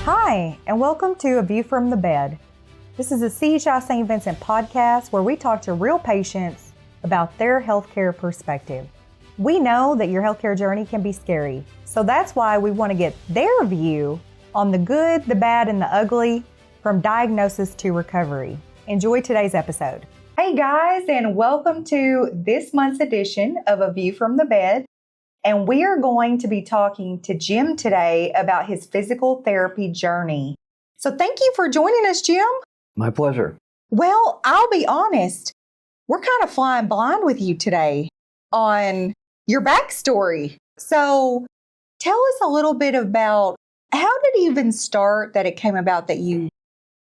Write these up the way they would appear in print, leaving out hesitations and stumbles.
Hi, and welcome to A View from the Bed. This is a CHI St. Vincent podcast where we talk to real patients about their healthcare perspective. We know that your healthcare journey can be scary, so that's why we want to get their view on the good, the bad, and the ugly from diagnosis to recovery. Enjoy today's episode. Hey guys, and welcome to this month's edition of A View from the Bed. And we are going to be talking to Jim today about his physical therapy journey. So thank you for joining us, Jim. My pleasure. Well, I'll be honest, we're kind of flying blind with you today on your backstory. So tell us a little bit about how did it even start that it came about that you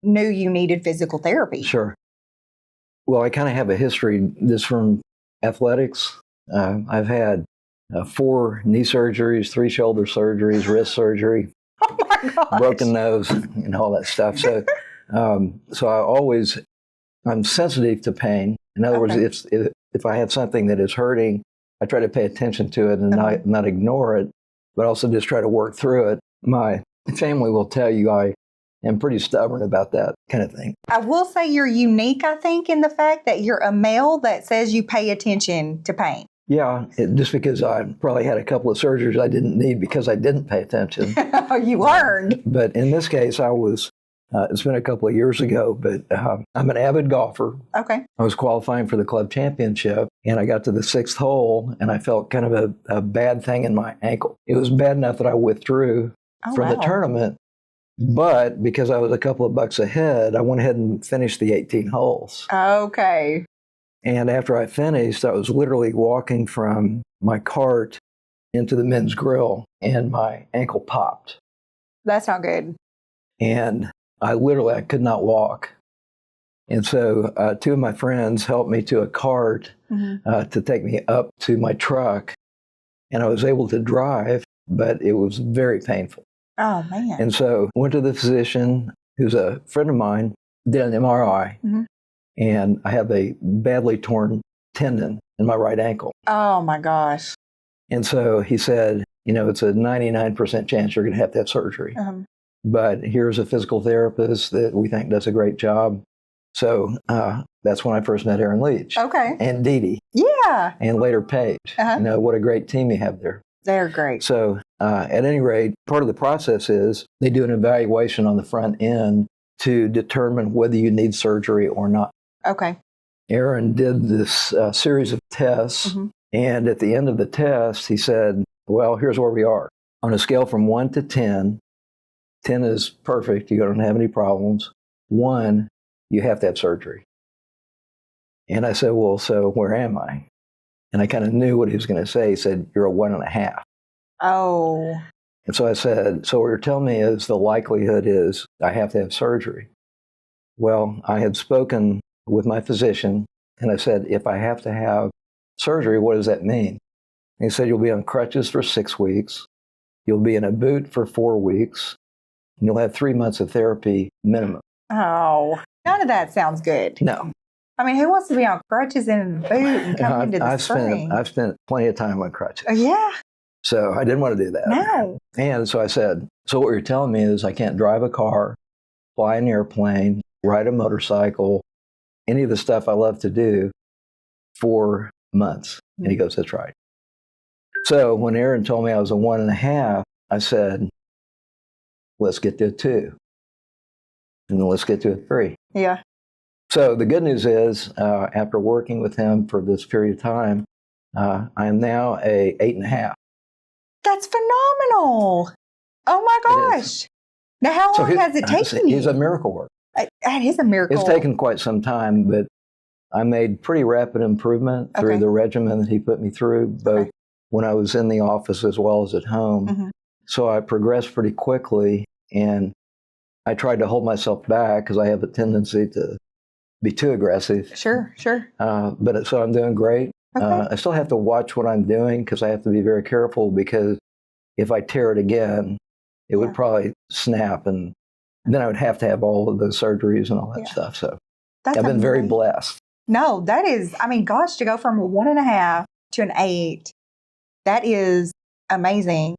knew you needed physical therapy? Sure. Well, I kind of have a history. This from athletics. I've had 4 knee surgeries, 3 shoulder surgeries, wrist surgery, Oh my gosh. broken nose, and all that stuff. So, I'm sensitive to pain. In other words, if I have something that is hurting, I try to pay attention to it and not ignore it, but also just try to work through it. My family will tell you I am pretty stubborn about that kind of thing. I will say you're unique, I think, in the fact that you're a male that says you pay attention to pain. Yeah, just because I probably had a couple of surgeries I didn't need because I didn't pay attention. You learned. But in this case, it's been a couple of years ago, but I'm an avid golfer. Okay. I was qualifying for the club championship, and I got to the 6th hole, and I felt kind of a bad thing in my ankle. It was bad enough that I withdrew from the tournament, but because I was a couple of bucks ahead, I went ahead and finished the 18 holes. Okay. And after I finished, I was literally walking from my cart into the men's grill, and my ankle popped. That's not good. And I could not walk. And so 2 of my friends helped me to a cart to take me up to my truck. And I was able to drive, but it was very painful. Oh, man. And so went to the physician, who's a friend of mine, did an MRI. And I have a badly torn tendon in my right ankle. Oh, my gosh. And so he said, it's a 99% chance you're going to have surgery. But here's a physical therapist that we think does a great job. So that's when I first met Aaron Leach. Okay. And Dee Dee. Yeah. And later Paige. What a great team you have there. They're great. So at any rate, part of the process is they do an evaluation on the front end to determine whether you need surgery or not. Okay. Aaron did this series of tests, and at the end of the test, he said, well, here's where we are. On a scale from 1 to 10, 10 is perfect, you don't have any problems. 1, you have to have surgery. And I said, well, so where am I? And I kind of knew what he was going to say. He said, you're a 1.5. Oh. And so I said, so what you're telling me is the likelihood is I have to have surgery. Well, I had spoken with my physician, and I said, if I have to have surgery, what does that mean? And he said, you'll be on crutches for 6 weeks, you'll be in a boot for 4 weeks, and you'll have 3 months of therapy minimum. Oh, none of that sounds good. No. I mean, who wants to be on crutches in a boot and come into the spring? I've spent plenty of time on crutches. Yeah. So I didn't want to do that. No. And so I said, so what you're telling me is I can't drive a car, fly an airplane, ride a motorcycle, any of the stuff I love to do for months. And he goes, that's right. So when Aaron told me I was a 1.5, I said, let's get to a 2. And then let's get to a 3. Yeah. So the good news is, after working with him for this period of time, I am now a 8.5. That's phenomenal. Oh my gosh. Now, how long has it taken you? He's a miracle worker. That is a miracle. It's taken quite some time, but I made pretty rapid improvement through the regimen that he put me through, both when I was in the office as well as at home. So I progressed pretty quickly, and I tried to hold myself back because I have a tendency to be too aggressive. Sure. But so I'm doing great. I still have to watch what I'm doing because I have to be very careful, because if I tear it again, it would probably snap, and then I would have to have all of those surgeries and all that stuff. So I've been very blessed. No, that is, I mean, gosh, to go from a 1.5 to an 8, that is amazing.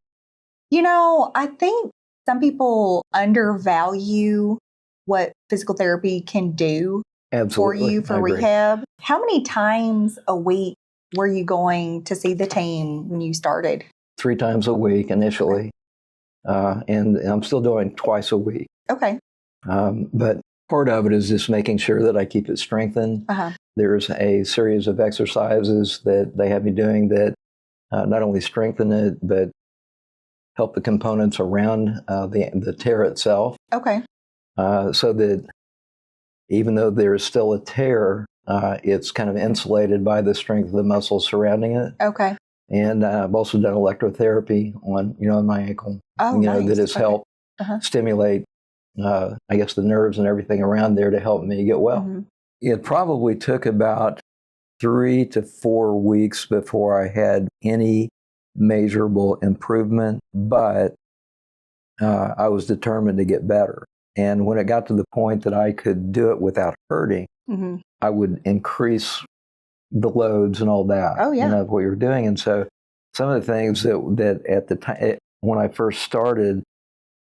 I think some people undervalue what physical therapy can do Absolutely. for you for rehab. How many times a week were you going to see the team when you started? 3 times a week initially, and I'm still doing twice a week. Okay. But part of it is just making sure that I keep it strengthened. There's a series of exercises that they have me doing that not only strengthen it, but help the components around the tear itself. Okay. So that even though there's still a tear, it's kind of insulated by the strength of the muscles surrounding it. Okay. And I've also done electrotherapy on my ankle. Oh, nice. That has helped stimulate, I guess, the nerves and everything around there to help me get well. It probably took about 3 to 4 weeks before I had any measurable improvement, but I was determined to get better. And when it got to the point that I could do it without hurting, I would increase the loads and all that. Oh, yeah. What you're doing. And so some of the things that at the time, when I first started,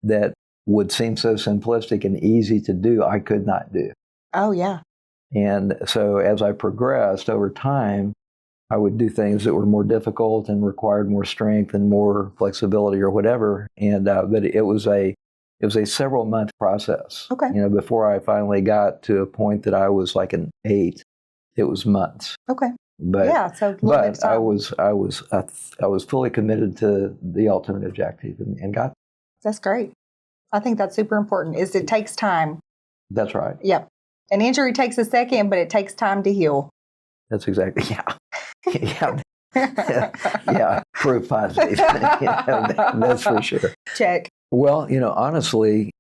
that would seem so simplistic and easy to do, I could not do. Oh, yeah. And so as I progressed over time, I would do things that were more difficult and required more strength and more flexibility or whatever. And but it was a several month process. Okay. Before I finally got to a point that I was like an 8, it was months. Okay. But yeah, so but I was fully committed to the ultimate objective and got. That's great. I think that's super important. It takes time. That's right. Yep. An injury takes a second, but it takes time to heal. That's exactly, yeah, proof positive. That's for sure. Check. Well, honestly,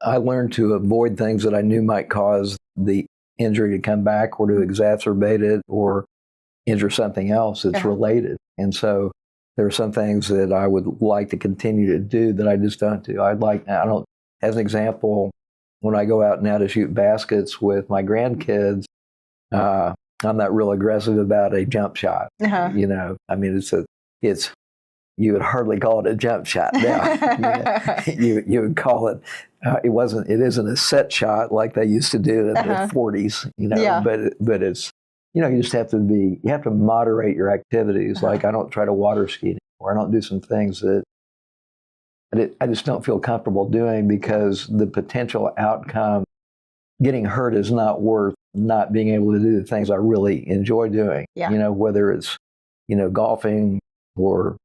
I learned to avoid things that I knew might cause the injury to come back or to exacerbate it or injure something else that's related. And so there are some things that I would like to continue to do that I just don't do. As an example, when I go out now to shoot baskets with my grandkids, I'm not real aggressive about a jump shot. It's you would hardly call it a jump shot now. You would call it. It isn't a set shot like they used to do in the 40s. But it's you just have to moderate your activities. Like I don't try to water ski anymore. I don't do some things that I just don't feel comfortable doing because the potential outcome, getting hurt, is not worth not being able to do the things I really enjoy doing. Whether it's golfing or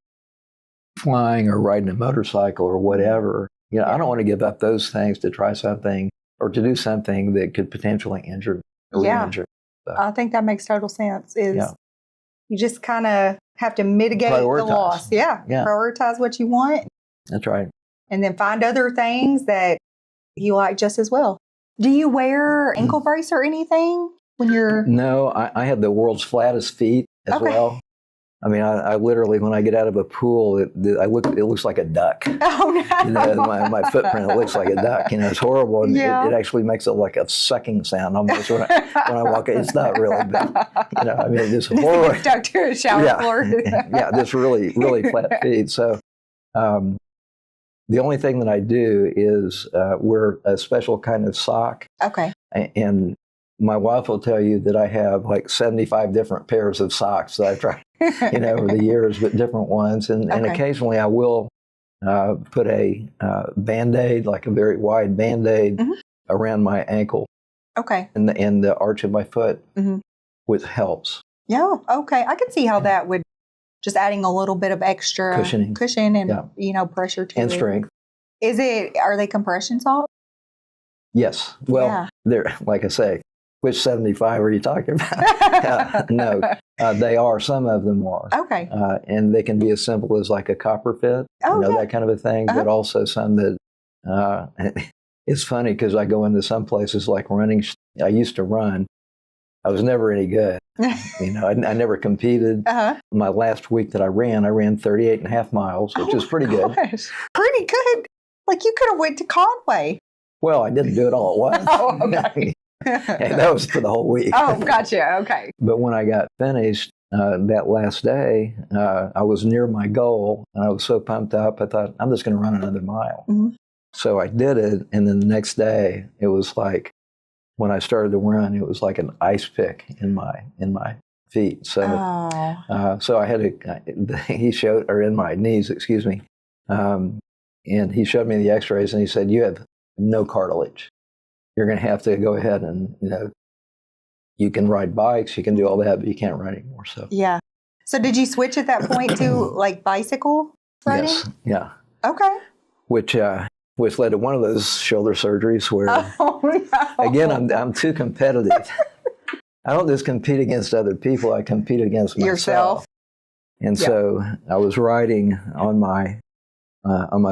flying or riding a motorcycle or whatever. I don't want to give up those things to try something or to do something that could potentially injure or re-injure. So, I think that makes total sense. You just kind of have to mitigate the loss. Yeah. Prioritize what you want. That's right. And then find other things that you like just as well. Do you wear ankle brace or anything when you're... No, I have the world's flattest feet as well. I mean, I literally, when I get out of a pool, it looks like a duck. Oh, no. My footprint, it looks like a duck. It's horrible. And it actually makes it like a sucking sound almost when I walk. It's not really, but, it's horrible. Stuck to a shower floor. This really, really flat feet. So the only thing that I do is wear a special kind of sock. Okay. And my wife will tell you that I have like 75 different pairs of socks that I've tried, over the years, but different ones. And occasionally I will put a Band-Aid, like a very wide Band-Aid around my ankle. Okay. And the arch of my foot, which helps. Yeah. Okay. I can see how that would, just adding a little bit of extra cushion and, pressure to it. And strength. Are they compression socks? Yes. Well, they're, like I say, which 75 are you talking about? No, they are. Some of them are. Okay. And they can be as simple as like a copper fit, that kind of a thing, but also some that, it's funny because I go into some places like running. I used to run. I was never any good. I never competed. My last week that I ran 38 and a half miles, which is pretty good. Pretty good. Like you could have went to Conway. Well, I didn't do it all at once. Oh, okay. And that was for the whole week. Oh, gotcha. Okay. But when I got finished that last day, I was near my goal, and I was so pumped up, I thought, I'm just going to run another mile. So I did it, and then the next day, it was like, when I started to run, it was like an ice pick in my feet. So, so I had to. He showed, or in my knees, excuse me, and he showed me the X-rays, and he said, "You have no cartilage. You're going to have to go ahead and you can ride bikes, you can do all that, but you can't ride anymore." So yeah. So did you switch at that point to like bicycle riding? Yes, yeah. Okay. Which led to one of those shoulder surgeries where, no. again, I'm too competitive. I don't just compete against other people; I compete against myself. Yourself. And so I was riding on my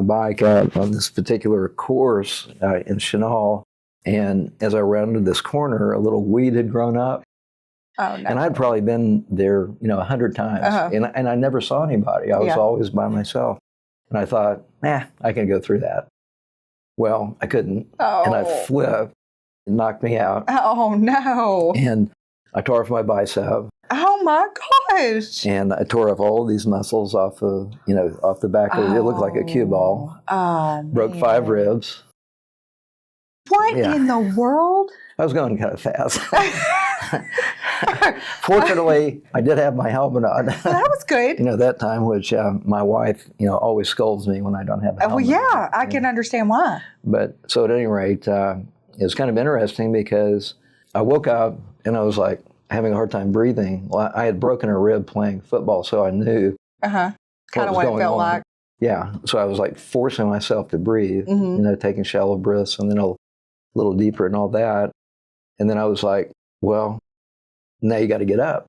bike out on this particular course in Chenal, and as I rounded this corner, a little weed had grown up. Oh, no. And I'd probably been there, 100 times, and I never saw anybody. I was always by myself, and I thought, I can go through that. Well, I couldn't, and I flipped, it knocked me out. Oh no! And I tore off my bicep. Oh my gosh! And I tore off all these muscles off off the back of it. It looked like a cue ball. Oh, broke 5 ribs. What in the world? I was going kind of fast. Fortunately, I did have my helmet on. Well, that was good. That time, which my wife, always scolds me when I don't have a helmet. Well, yeah, I can understand why. But so at any rate, it was kind of interesting because I woke up and I was like having a hard time breathing. Well, I had broken a rib playing football, so I knew kind of what it felt like. Yeah, so I was like forcing myself to breathe, taking shallow breaths and then a little deeper and all that. And then I was like, well, now you got to get up.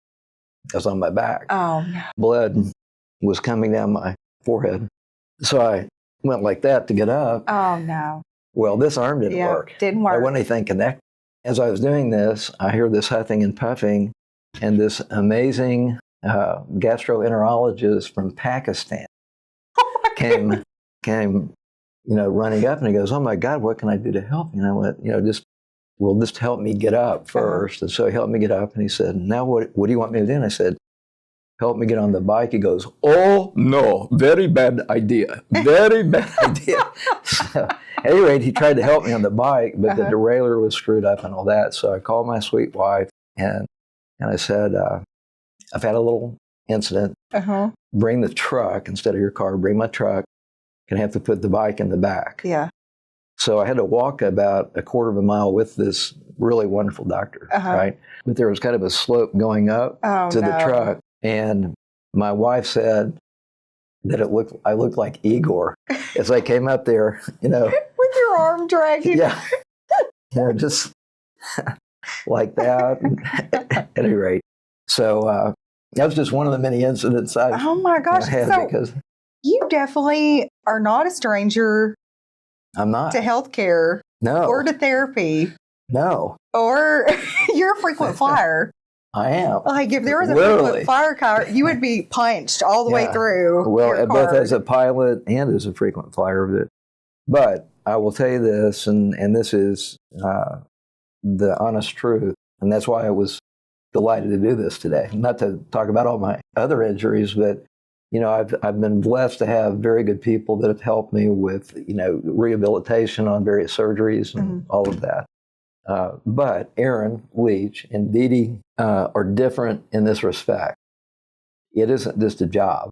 I was on my back. Oh, no. Blood was coming down my forehead. So I went like that to get up. Oh, no. Well, this arm didn't work. Didn't work. I wasn't anything connected. As I was doing this, I hear this huffing and puffing, and this amazing gastroenterologist from Pakistan came running up, and he goes, "Oh my God, what can I do to help you?" And I went, just help me get up first. And so he helped me get up, and he said, "Now what do you want me to do?" And I said, "Help me get on the bike." He goes, "Oh no, very bad idea, very bad idea." So, at any rate, he tried to help me on the bike, but the derailleur was screwed up and all that. So I called my sweet wife, and I said, "I've had a little incident. Bring the truck instead of your car. Bring my truck. Gonna have to put the bike in the back." Yeah. So I had to walk about a quarter of a mile with this really wonderful doctor, right? But there was kind of a slope going up to the truck, and my wife said that I looked like Igor as I came up there, with your arm dragging. Yeah, just like that. At any rate, so that was just one of the many incidents I Oh my gosh! had So because you definitely are not a stranger. I'm not to healthcare, no, or to therapy, no, or you're a frequent flyer. I am. Like if there was a Literally. frequent flyer car, you would be punched all the way through. Well, both as a pilot and as a frequent flyer of it. But I will tell you this, and this is the honest truth, and that's why I was delighted to do this today. Not to talk about all my other injuries, but I've been blessed to have very good people that have helped me with rehabilitation on various surgeries and all of that. But Aaron Leach and Dee Dee are different in this respect. It isn't just a job,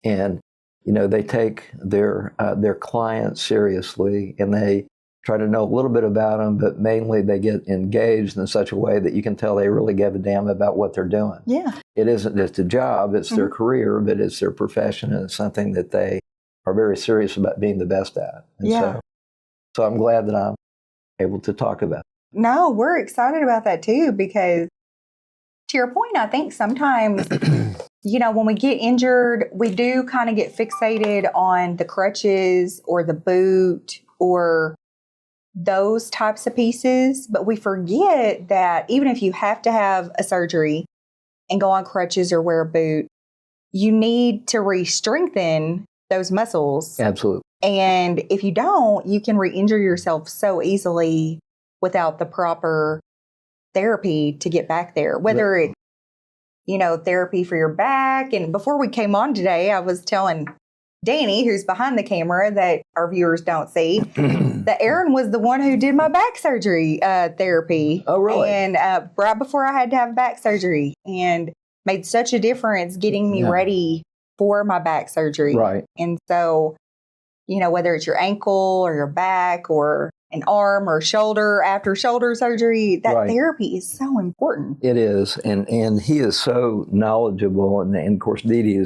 and they take their clients seriously, and they try to know a little bit about them, but mainly they get engaged in such a way that you can tell they really give a damn about what they're doing. Yeah. It isn't just a job, it's their career, but it's their profession, and it's something that they are very serious about being the best at. And so I'm glad that I'm able to talk about it. No, we're excited about that too, because to your point, I think sometimes, when we get injured, we do kind of get fixated on the crutches or the boot or those types of pieces, but we forget that even if you have to have a surgery and go on crutches or wear a boot, you need to re-strengthen those muscles. Absolutely. And if you don't, you can re-injure yourself so easily without the proper therapy to get back there, whether it's, therapy for your back. And before we came on today, I was telling Danny, who's behind the camera that our viewers don't see, that Aaron was the one who did my back surgery therapy. Oh, really? And right before I had to have back surgery, and made such a difference getting me ready for my back surgery. Right. And so, whether it's your ankle or your back or an arm or shoulder after shoulder surgery, that therapy is so important. It is. And he is so knowledgeable. And of course, Dee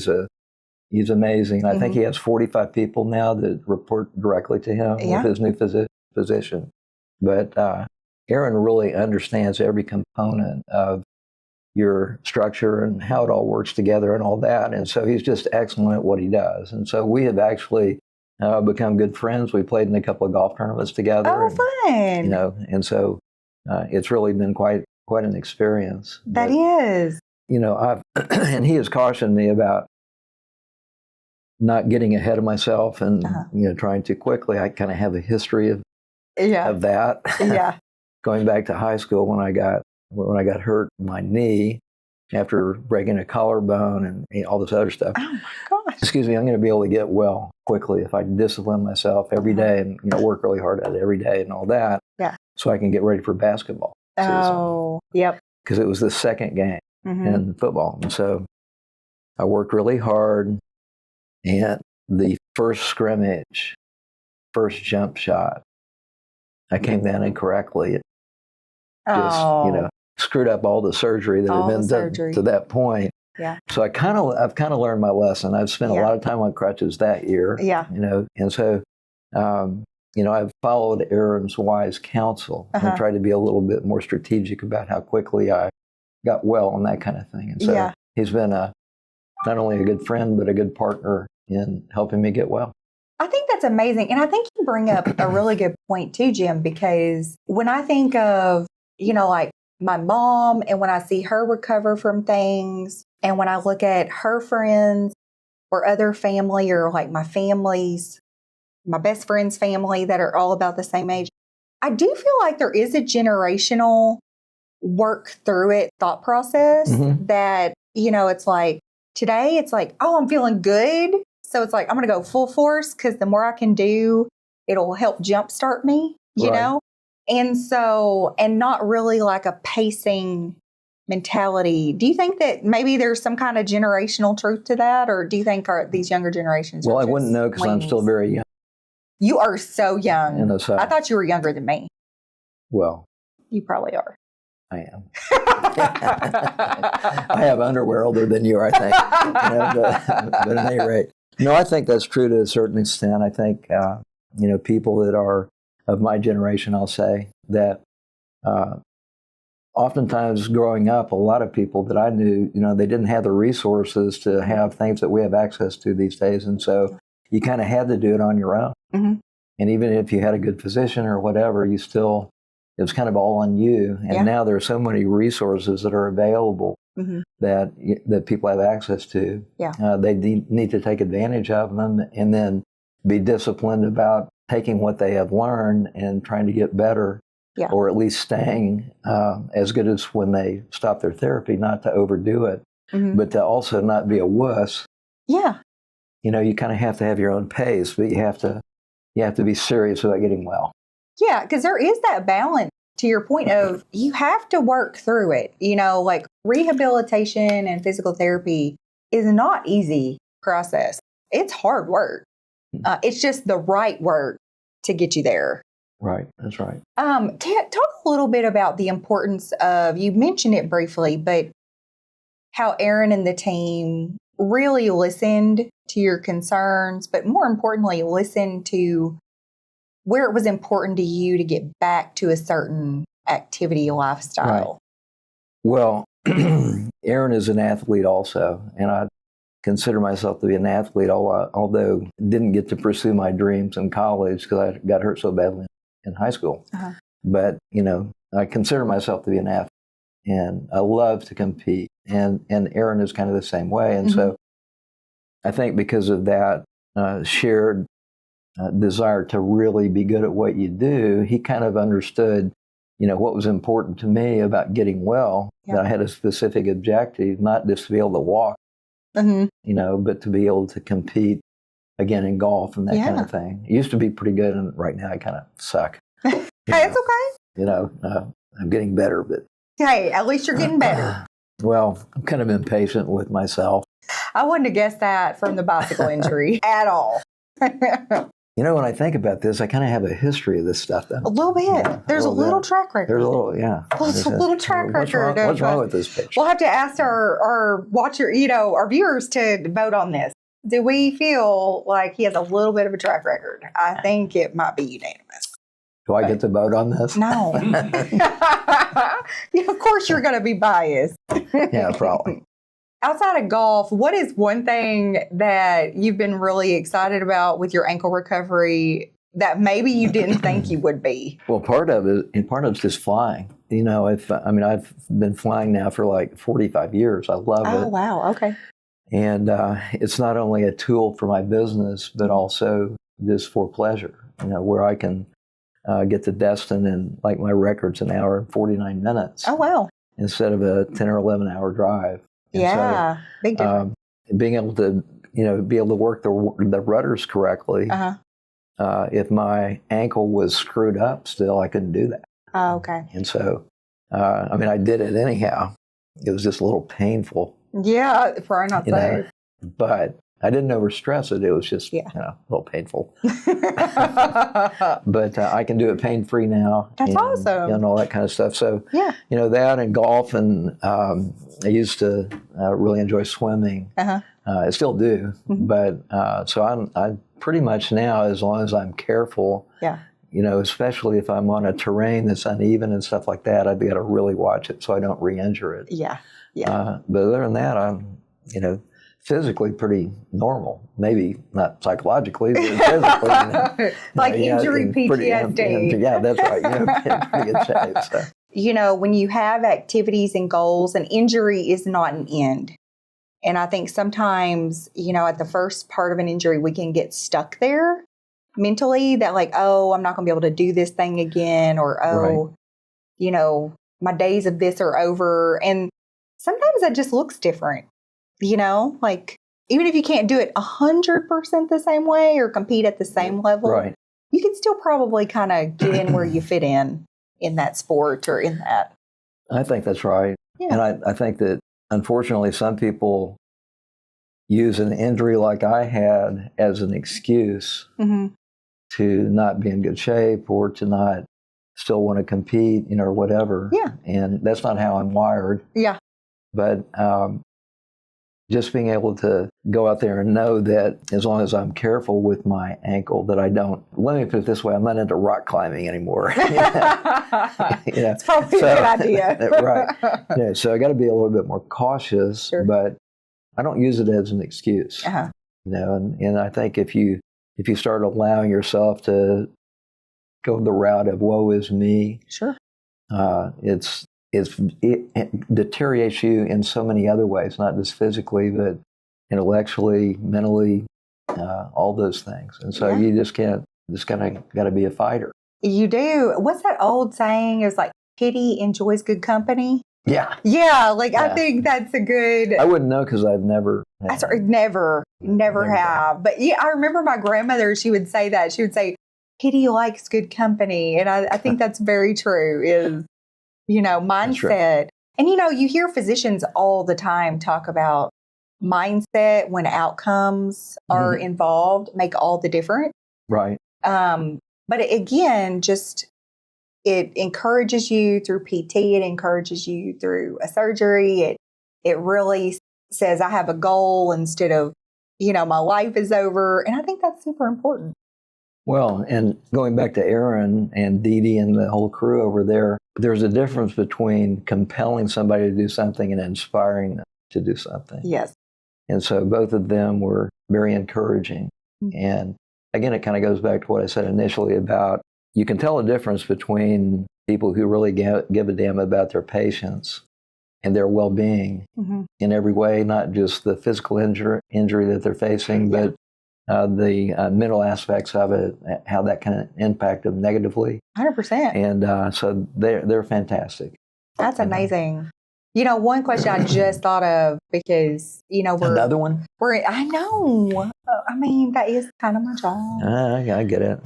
he's amazing. I think he has 45 people now that report directly to him with his new physician. But Aaron really understands every component of your structure and how it all works together and all that. And so he's just excellent at what he does. And so we have actually become good friends. We played in a couple of golf tournaments together. Oh, fun! And so it's really been quite an experience. That is. And he has cautioned me about not getting ahead of myself and trying too quickly. I kind of have a history of that. Yeah. Going back to high school when I got hurt in my knee after breaking a collarbone and all this other stuff. Oh my gosh. Excuse me, I'm going to be able to get well quickly if I discipline myself every day and work really hard at it every day and all that. Yeah. So I can get ready for basketball season. Oh, yep. Because it was the second game in football. And so I worked really hard. And the first scrimmage, first jump shot, I came down incorrectly. It just, screwed up all the surgery that had been done to that point. Yeah. So I've kind of learned my lesson. I've spent a lot of time on crutches that year. Yeah. And so, I've followed Aaron's wise counsel and tried to be a little bit more strategic about how quickly I got well and that kind of thing. And so he's been not only a good friend, but a good partner in helping me get well. I think that's amazing. And I think you bring up a really good point too, Jim, because when I think of, like my mom and when I see her recover from things and when I look at her friends or other family or like my best friend's family that are all about the same age, I do feel like there is a generational work through it thought process that, it's like, today, it's like, oh, I'm feeling good. So it's like, I'm going to go full force because the more I can do, it'll help jumpstart me, you know? And so, and not really like a pacing mentality. Do you think that maybe there's some kind of generational truth to that? Or do you think these younger generations Well, I wouldn't know because I'm still very young. You are so young. I thought you were younger than me. Well. You probably are. I am. I have underwear older than you, I think. But at any rate, I think that's true to a certain extent. I think, people that are of my generation, I'll say, that oftentimes growing up, a lot of people that I knew, they didn't have the resources to have things that we have access to these days. And so you kind of had to do it on your own. And even if you had a good physician or whatever, it was kind of all on you. And now there are so many resources that are available that people have access to. They need to take advantage of them and then be disciplined about taking what they have learned and trying to get better, or at least staying as good as when they stop their therapy, not to overdo it, but to also not be a wuss. Yeah. You kind of have to have your own pace, but you have to be serious about getting well. Yeah, because there is that balance to your point of you have to work through it. Like rehabilitation and physical therapy is not easy process. It's hard work. It's just the right work to get you there. Right, that's right. Talk a little bit about the importance of, you mentioned it briefly, but how Aaron and the team really listened to your concerns, but more importantly, listened to where it was important to you to get back to a certain activity lifestyle. Right. Well, Aaron is an athlete also, and I consider myself to be an athlete, although didn't get to pursue my dreams in college because I got hurt so badly in high school. But, I consider myself to be an athlete, and I love to compete, and Aaron is kind of the same way. And so I think because of that shared desire to really be good at what you do, he kind of understood, what was important to me about getting well, that I had a specific objective, not just to be able to walk, but to be able to compete again in golf and that kind of thing. It used to be pretty good, and right now I kind of suck. Hey, it's okay. I'm getting better, but hey, at least you're getting better. Well, I'm kind of impatient with myself. I wouldn't have guessed that from the bicycle injury at all. When I think about this, I kind of have a history of this stuff. Though. A little bit. Yeah, There's a little track record. There's a little, yeah. There's a little track record. What's wrong with this picture? We'll have to ask our watcher, our viewers to vote on this. Do we feel like he has a little bit of a track record? I think it might be unanimous. Do I get to vote on this? No. Of course you're going to be biased. Yeah, probably. Outside of golf, what is one thing that you've been really excited about with your ankle recovery that maybe you didn't think you would be? Well, part of it's just flying. I've been flying now for like 45 years. I love it. Oh, wow. Okay. And it's not only a tool for my business, but also just for pleasure, where I can get to Destin in, like, my record's an hour and 49 minutes. Oh, wow. Instead of a 10 or 11 hour drive. And yeah, big difference. Being able to, work the rudders correctly. If my ankle was screwed up still, I couldn't do that. Oh, okay. And so, I did it anyhow. It was just a little painful. Yeah, probably not safe. But I didn't overstress it. It was just, a little painful. But I can do it pain-free now. That's awesome. And all that kind of stuff. So, that and golf, and I used to really enjoy swimming. I still do. Mm-hmm. But so I'm pretty much now, as long as I'm careful, especially if I'm on a terrain that's uneven and stuff like that, I've got to really watch it so I don't re-injure it. Yeah. But other than that, I'm, physically pretty normal. Maybe not psychologically, but physically. Like injury PTSD. Yeah, that's right. In pretty good shape. So. When you have activities and goals, an injury is not an end. And I think sometimes, at the first part of an injury, we can get stuck there mentally, that like, oh, I'm not going to be able to do this thing again, or, oh, right. My days of this are over. And sometimes that just looks different. Like, even if you can't do it 100% the same way or compete at the same level, right. You can still probably kind of get in where you fit in that sport or in that. I think that's right. Yeah. And I think that, unfortunately, some people use an injury like I had as an excuse to not be in good shape or to not still want to compete, or whatever. Yeah. And that's not how I'm wired. Yeah. But just being able to go out there and know that as long as I'm careful with my ankle, that I don't, let me put it this way, I'm not into rock climbing anymore. It's probably a good idea. Right. Yeah, so I got to be a little bit more cautious, sure. But I don't use it as an excuse. And I think if you start allowing yourself to go the route of woe is me, sure, it deteriorates you in so many other ways, not just physically, but intellectually, mentally, all those things. And so you just kind of got to be a fighter. You do. What's that old saying? It was like, pity enjoys good company. Yeah. Yeah. I think that's a good. I wouldn't know because I've never. Never have. But yeah, I remember my grandmother, she would say that. She would say, pity likes good company. And I think that's very true, is, mindset. Right. And, you hear physicians all the time talk about mindset when outcomes are involved, make all the difference. Right. But again, just it encourages you through PT. It encourages you through a surgery. It really says I have a goal instead of, my life is over. And I think that's super important. Well, and going back to Aaron and Dee Dee and the whole crew over there, there's a difference between compelling somebody to do something and inspiring them to do something. Yes. And so both of them were very encouraging. And again, it kind of goes back to what I said initially about, you can tell a difference between people who really give a damn about their patients and their well-being in every way, not just the physical injury that they're facing, but the mental aspects of it, how that can impact them negatively. 100%. And so they're fantastic. That's amazing. One question I just thought of, because, we're... Another one? I know. I mean, that is kind of my job. I get it.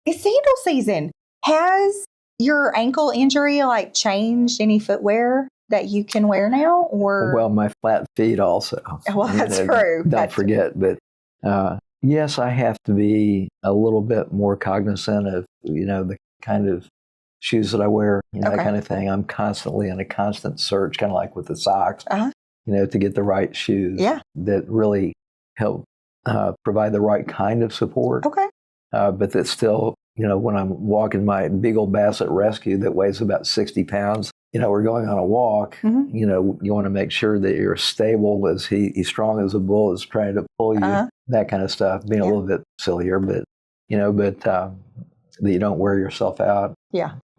It's sandal season. Has your ankle injury like changed any footwear that you can wear now? Or Well, my flat feet also. well, that's true. Don't forget, but yes, I have to be a little bit more cognizant of the kind of shoes that I wear, that kind of thing. I'm constantly in a constant search, kind of like with the socks, to get the right shoes that really help provide the right kind of support. Okay. But that still, when I'm walking my big old Basset Rescue that weighs about 60 pounds, we're going on a walk, you want to make sure that you're stable as he's strong as a bull is trying to pull you, that kind of stuff, being a little bit sillier, but, that you don't wear yourself out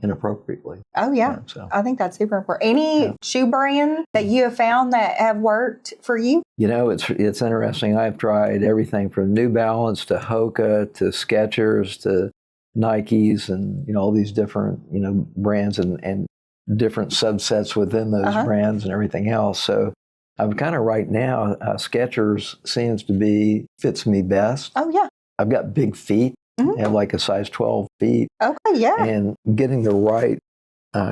inappropriately. Oh, yeah. So I think that's super important. Any shoe brand that you have found that have worked for you? It's interesting. I've tried everything from New Balance to Hoka to Skechers to Nikes and, all these different, brands and different subsets within those brands and everything else. So I'm kind of right now, Skechers seems to fits me best. Oh, yeah. I've got big feet. I have like a size 12 feet. Okay, yeah. And getting the right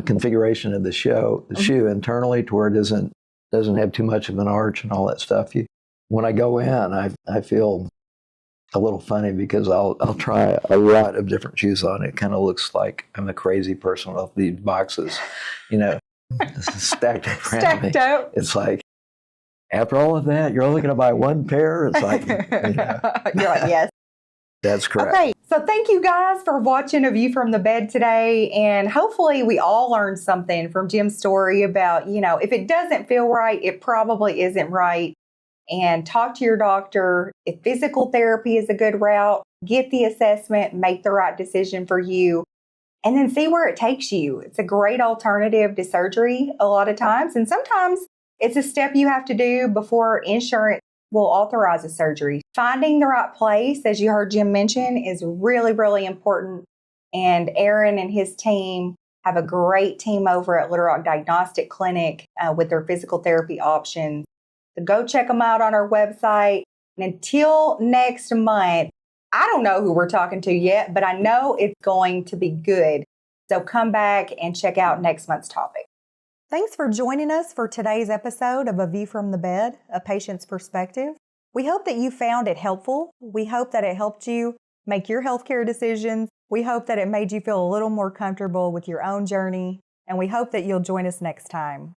configuration of the shoe internally to where it doesn't have too much of an arch and all that stuff. When I go in, I feel a little funny because I'll try a lot of different shoes on. It kind of looks like I'm a crazy person with these boxes, stacked around me. Up. It's like, after all of that, you're only going to buy one pair? It's like, You're like, yes. That's correct. Okay, so thank you guys for watching A View from the Bed today. And hopefully we all learned something from Jim's story about, if it doesn't feel right, it probably isn't right. And talk to your doctor. If physical therapy is a good route, get the assessment, make the right decision for you, and then see where it takes you. It's a great alternative to surgery a lot of times. And sometimes it's a step you have to do before insurance will authorize a surgery. Finding the right place, as you heard Jim mention, is really, really important. And Aaron and his team have a great team over at Little Rock Diagnostic Clinic with their physical therapy options. So go check them out on our website. And until next month, I don't know who we're talking to yet, but I know it's going to be good. So come back and check out next month's topic. Thanks for joining us for today's episode of A View from the Bed, A Patient's Perspective. We hope that you found it helpful. We hope that it helped you make your healthcare decisions. We hope that it made you feel a little more comfortable with your own journey. And we hope that you'll join us next time.